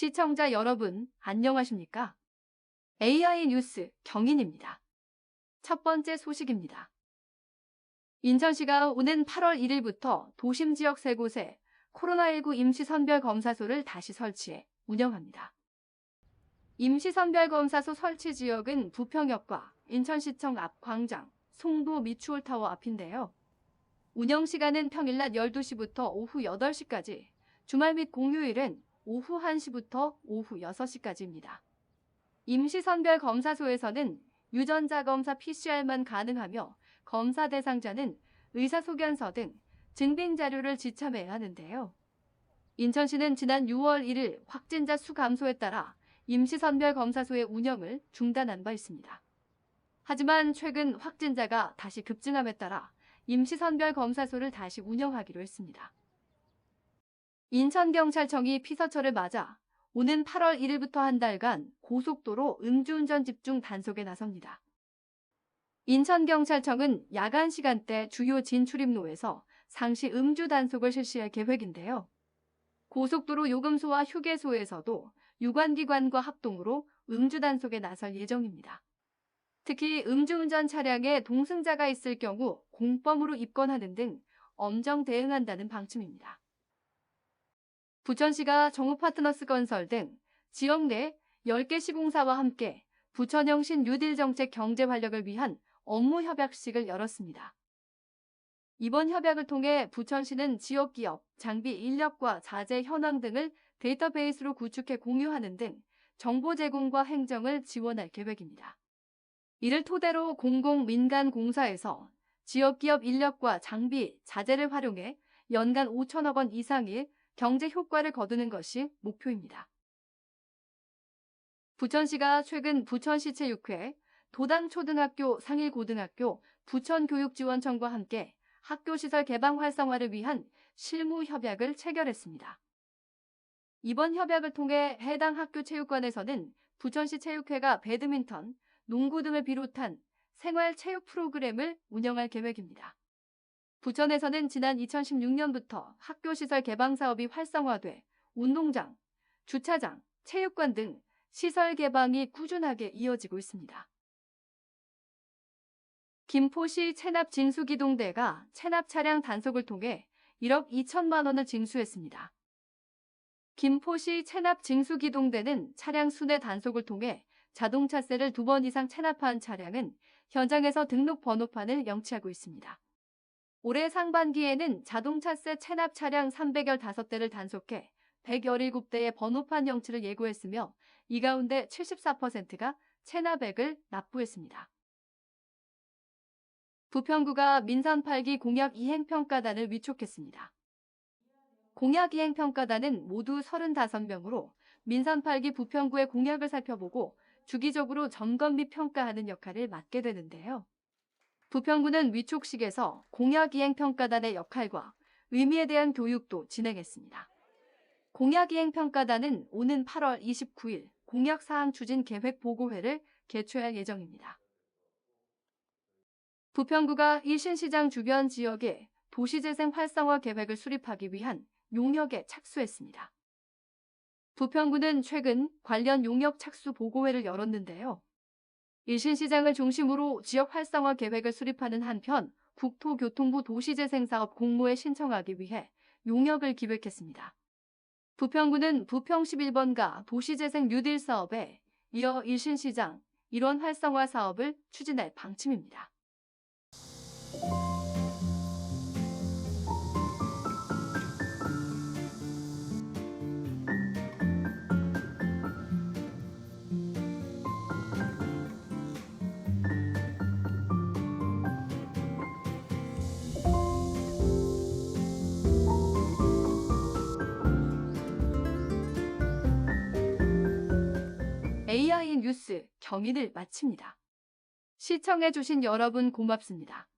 시청자 여러분, 안녕하십니까? AI 뉴스 경인입니다. 첫 번째 소식입니다. 인천시가 오는 8월 1일부터 도심 지역 3곳에 코로나19 임시선별검사소를 다시 설치해 운영합니다. 임시선별검사소 설치 지역은 부평역과 인천시청 앞 광장, 송도 미추홀타워 앞인데요. 운영 시간은 평일 낮 12시부터 오후 8시까지, 주말 및 공휴일은 오후 1시부터 오후 6시까지입니다. 임시선별검사소에서는 유전자 검사 PCR만 가능하며 검사 대상자는 의사소견서 등 증빙자료를 지참해야 하는데요. 인천시는 지난 6월 1일 확진자 수 감소에 따라 임시선별검사소의 운영을 중단한 바 있습니다. 하지만 최근 확진자가 다시 급증함에 따라 임시선별검사소를 다시 운영하기로 했습니다. 인천경찰청이 피서철을 맞아 오는 8월 1일부터 한 달간 고속도로 음주운전 집중 단속에 나섭니다. 인천경찰청은 야간 시간대 주요 진출입로에서 상시 음주 단속을 실시할 계획인데요. 고속도로 요금소와 휴게소에서도 유관기관과 합동으로 음주 단속에 나설 예정입니다. 특히 음주운전 차량에 동승자가 있을 경우 공범으로 입건하는 등 엄정 대응한다는 방침입니다. 부천시가 정우파트너스 건설 등 지역 내 10개 시공사와 함께 부천형 신뉴딜 정책 경제 활력을 위한 업무 협약식을 열었습니다. 이번 협약을 통해 부천시는 지역 기업, 장비 인력과 자재 현황 등을 데이터베이스로 구축해 공유하는 등 정보 제공과 행정을 지원할 계획입니다. 이를 토대로 공공 민간 공사에서 지역 기업 인력과 장비, 자재를 활용해 연간 5천억 원 이상의 경제 효과를 거두는 것이 목표입니다. 부천시가 최근 부천시체육회, 도당초등학교, 상일고등학교, 부천교육지원청과 함께 학교시설 개방 활성화를 위한 실무 협약을 체결했습니다. 이번 협약을 통해 해당 학교 체육관에서는 부천시 체육회가 배드민턴, 농구 등을 비롯한 생활체육 프로그램을 운영할 계획입니다. 부천에서는 지난 2016년부터 학교시설 개방 사업이 활성화돼 운동장, 주차장, 체육관 등 시설 개방이 꾸준하게 이어지고 있습니다. 김포시 체납 징수기동대가 체납 차량 단속을 통해 1억 2천만 원을 징수했습니다. 김포시 체납 징수기동대는 차량 순회 단속을 통해 자동차세를 2번 이상 체납한 차량은 현장에서 등록 번호판을 영치하고 있습니다. 올해 상반기에는 자동차세 체납 차량 315대를 단속해 117대의 번호판 영치를 예고했으며 이 가운데 74%가 체납액을 납부했습니다. 부평구가 민선 8기 공약 이행평가단을 위촉했습니다. 공약 이행평가단은 모두 35명으로 민선 8기 부평구의 공약을 살펴보고 주기적으로 점검 및 평가하는 역할을 맡게 되는데요. 부평구는 위촉식에서 공약이행평가단의 역할과 의미에 대한 교육도 진행했습니다. 공약이행평가단은 오는 8월 29일 공약사항 추진 계획 보고회를 개최할 예정입니다. 부평구가 일신시장 주변 지역에 도시재생 활성화 계획을 수립하기 위한 용역에 착수했습니다. 부평구는 최근 관련 용역 착수 보고회를 열었는데요. 일신시장을 중심으로 지역 활성화 계획을 수립하는 한편 국토교통부 도시재생사업 공모에 신청하기 위해 용역을 기획했습니다. 부평구는 부평 11번가 도시재생 뉴딜 사업에 이어 일신시장 일원 활성화 사업을 추진할 방침입니다. AI 뉴스 경인을 마칩니다. 시청해주신 여러분 고맙습니다.